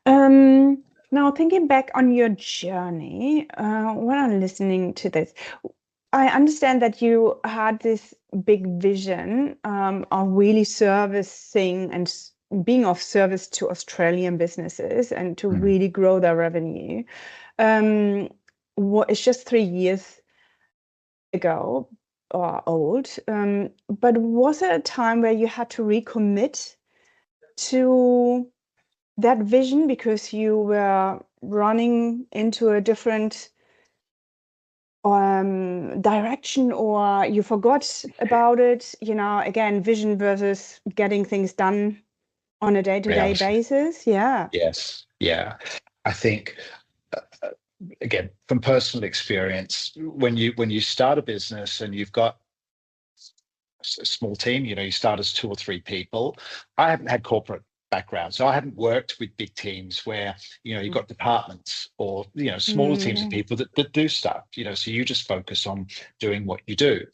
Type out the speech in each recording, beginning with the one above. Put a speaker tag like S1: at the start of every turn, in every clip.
S1: Now, thinking back on your journey, when I'm listening to this, I understand that you had this big vision of really servicing and being of service to Australian businesses and to
S2: Mm.
S1: really grow their revenue. It's just 3 years ago or old, but was there a time where you had to recommit to that vision because you were running into a different direction, or you forgot about it? Again, vision versus getting things done on a day-to-day
S2: Reality.
S1: basis. Yeah.
S2: Yes. Yeah. I think again, from personal experience, when you start a business and you've got a small team, you start as 2 or 3 people. I haven't had corporate background, so I haven't worked with big teams where you've got departments or smaller teams of
S1: Mm,
S2: people that do stuff. So you just focus on doing what you do.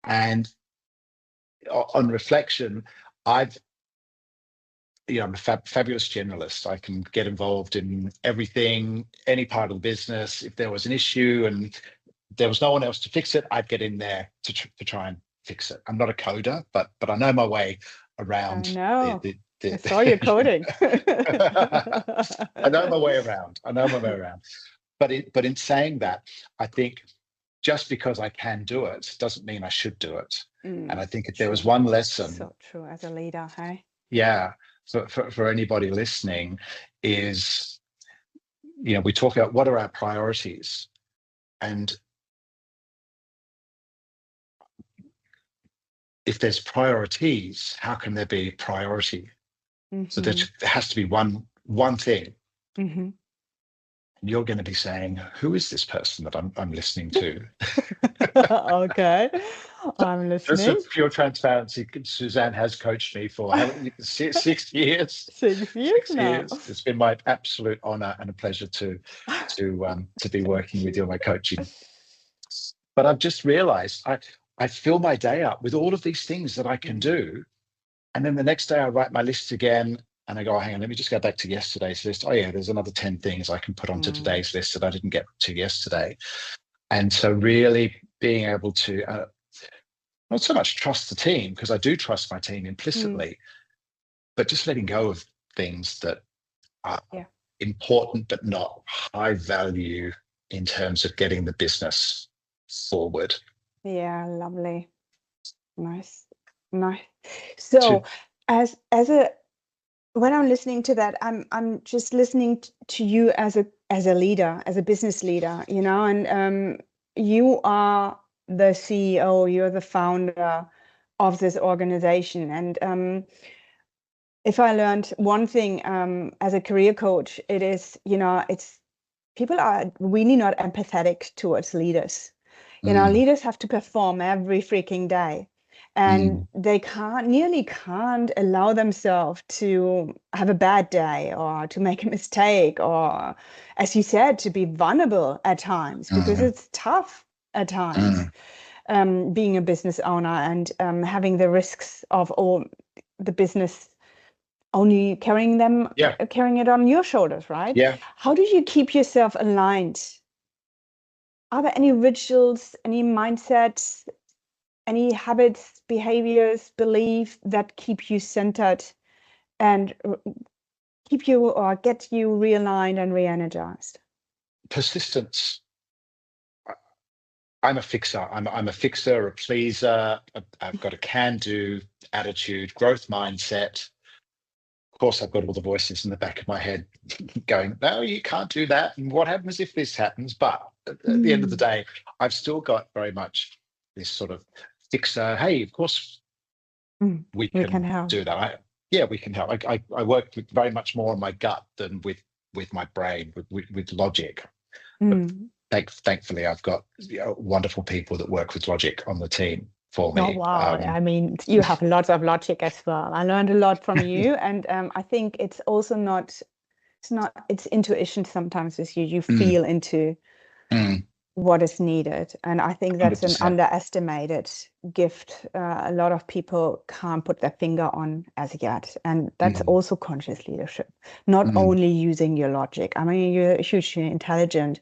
S2: And on reflection, I've I'm a fabulous generalist. I can get involved in everything, any part of the business. If there was an issue and there was no one else to fix it, I'd get in there to try and fix it. I'm not a coder, but I know my way
S1: I
S2: around
S1: know.
S2: the
S1: I saw you coding.
S2: I know my way around. I know my way around. But in saying that, I think just because I can do it doesn't mean I should do it. And I think if there was
S1: True.
S2: one lesson,
S1: So true as a leader, hey?
S2: yeah, for anybody listening, is we talk about what are our priorities, and if there's priorities, how can there be priority? So there has to be one thing.
S1: Mm-hmm.
S2: And you're going to be saying, who is this person that I'm listening to?
S1: Okay, I'm
S2: Just for
S1: listening.
S2: pure transparency, Suzanne has coached me for 6 years.
S1: 6 years
S2: 6 years.
S1: now.
S2: It's been my absolute honor and a pleasure to be
S1: Thank
S2: working with you
S1: you.
S2: on my coaching. But I've just realized I fill my day up with all of these things that I can do. And then the next day I write my list again and I go, oh, hang on, let me just go back to yesterday's list. Oh yeah, there's another 10 things I can put onto today's list that I didn't get to yesterday. And so really being able to not so much trust the team, because I do trust my team implicitly, but just letting go of things that are important but not high value in terms of getting the business forward.
S1: Yeah, lovely. Nice. So when I'm listening to that, I'm just listening to you as a leader, as a business leader, and you are the CEO, you're the founder of this organization. And if I learned one thing as a career coach, it is, it's people are really not empathetic towards leaders. Leaders have to perform every freaking day. And they nearly can't allow themselves to have a bad day or to make a mistake or, as you said, to be vulnerable at times, because it's tough at times, being a business owner and having the risks of all the business only carrying it on your shoulders, right?
S2: Yeah.
S1: How do you keep yourself aligned? Are there any rituals, any mindsets, any habits, behaviors, beliefs that keep you centered and keep you or get you realigned and re-energized?
S2: Persistence. I'm a fixer. I'm a fixer, a pleaser. I've got a can-do attitude, growth mindset. Of course, I've got all the voices in the back of my head going, no, you can't do that. And what happens if this happens? But at the end of the day, I've still got very much this sort of fixer. Hey, of course, we can
S1: help.
S2: do that. We can help. I work very much more on my gut than with my brain, with logic. But thankfully, I've got wonderful people that work with logic on the team for me.
S1: Oh, wow. I mean, you have lots of logic as well. I learned a lot from you. And I think it's also it's intuition sometimes with you. You feel into what is needed. And I think that's an
S2: 100%.
S1: underestimated gift. A lot of people can't put their finger on as yet. And that's also conscious leadership, not only using your logic. I mean, you're hugely intelligent.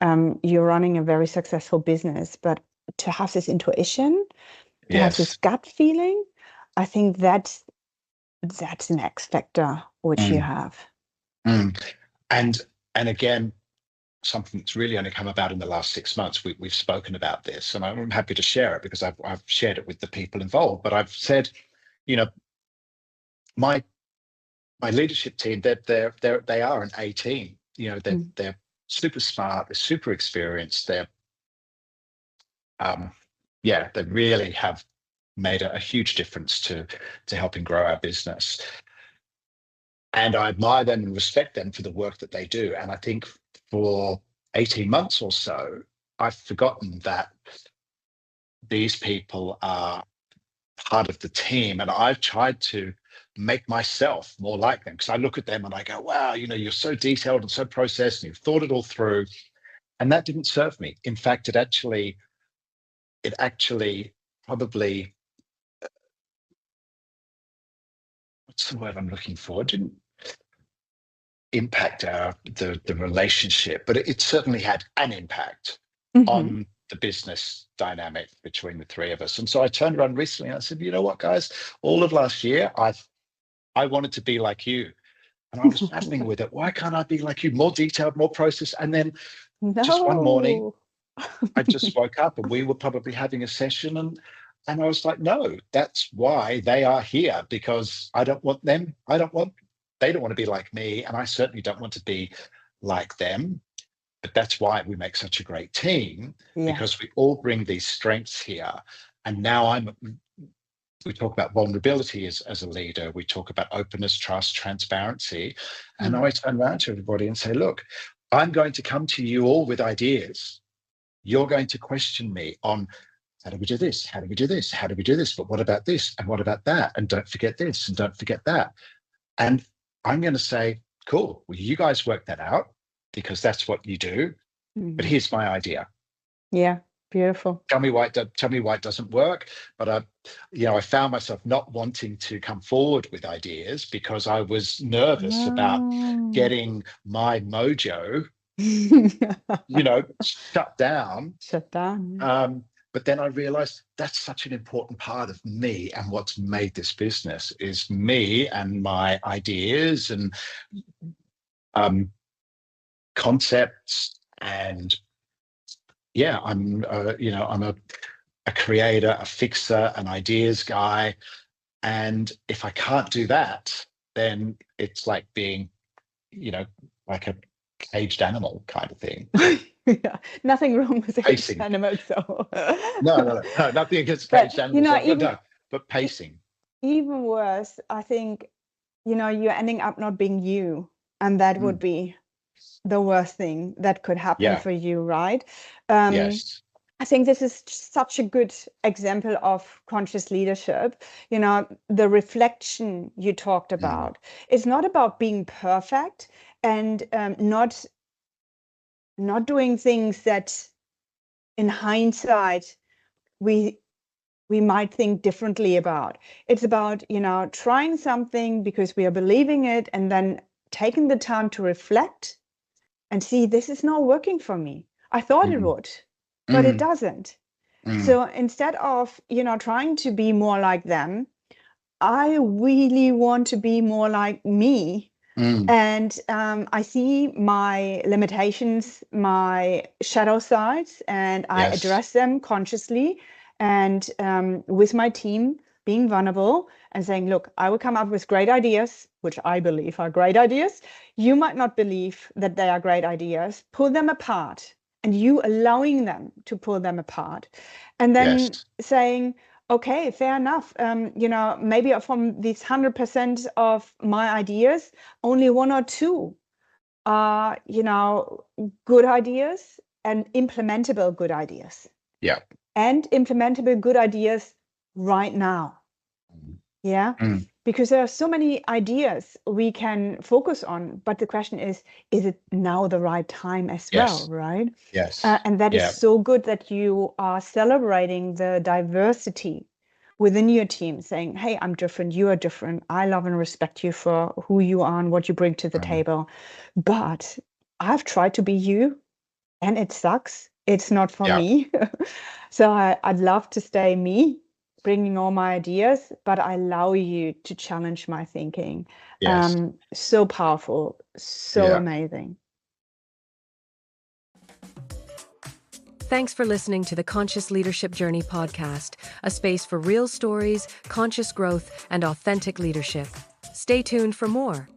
S1: You're running a very successful business, but to have this intuition, to have this
S2: Yes.
S1: gut feeling, I think that's an X factor which you have.
S2: And again, something that's really only come about in the last 6 months. We've spoken about this, and I'm happy to share it because I've shared it with the people involved. But I've said, you know, my leadership team, they are an A team. You know, they're super smart, they're super experienced, they really have made a huge difference to helping grow our business. And I admire them and respect them for the work that they do. And I think for 18 months or so, I've forgotten that these people are part of the team. And I've tried to make myself more like them, because I look at them and I go, wow, you know, you're so detailed and so processed and you've thought it all through. And that didn't serve me. In fact, it actually probably, what's the word I'm looking for? It didn't impact the relationship, but it certainly had an impact on the business dynamic between the three of us. And so I turned around recently and I said, you know what, guys, all of last year, I wanted to be like you. And I was battling with it. Why can't I be like you? More detailed, more processed. And then just one morning, I just woke up and we were probably having a session, and I was like, no, that's why they are here, because they don't want to be like me, and I certainly don't want to be like them. But that's why we make such a great team, because we all bring these strengths here. And now we talk about vulnerability as a leader. We talk about openness, trust, transparency. And I turn around to everybody and say, look, I'm going to come to you all with ideas. You're going to question me on, how do we do this? How do we do this? How do we do this? But what about this? And what about that? And don't forget this and don't forget that. And I'm going to say, cool, well, you guys work that out, because that's what you do. But here's my idea.
S1: Yeah, beautiful.
S2: Tell me why it doesn't work. But I found myself not wanting to come forward with ideas because I was nervous about getting my mojo, shut down. But then I realized that's such an important part of me, and what's made this business is me and my ideas and concepts. And I'm a creator, a fixer, an ideas guy. And if I can't do that, then it's like being, like a caged animal kind of thing.
S1: Yeah, nothing wrong with caged animals, so
S2: no, nothing against caged animals, but pacing.
S1: Even worse, I think, you're ending up not being you, and that would be the worst thing that could happen for you, right?
S2: Yes.
S1: I think this is such a good example of conscious leadership. The reflection you talked about. It's not about being perfect and not doing things that in hindsight we might think differently about. It's about, trying something because we are believing it, and then taking the time to reflect and see, this is not working for me. I thought it would, but it doesn't. So instead of, trying to be more like them, I really want to be more like me. And I see my limitations, my shadow sides, and I address them consciously, and with my team, being vulnerable and saying, look, I will come up with great ideas, which I believe are great ideas. You might not believe that they are great ideas. Pull them apart, and you allowing them to pull them apart. And then saying, okay, fair enough. Maybe from these 100% of my ideas, only 1 or 2 are, good ideas and implementable good ideas.
S2: Yeah.
S1: And implementable good ideas right now. Yeah. because there are so many ideas we can focus on, but the question is it now the right time as well,
S2: Yes.
S1: right?
S2: Yes.
S1: And that is
S2: Yeah.
S1: so good that you are celebrating the diversity within your team, saying, hey, I'm different, you are different. I love and respect you for who you are and what you bring to the table. But I've tried to be you and it sucks. It's not for
S2: Yeah.
S1: me. So I'd love to stay me, bringing all my ideas, but I allow you to challenge my thinking.
S2: Yes.
S1: So powerful, so
S2: Yeah.
S1: amazing.
S3: Thanks for listening to the Conscious Leadership Journey podcast, a space for real stories, conscious growth, and authentic leadership. Stay tuned for more.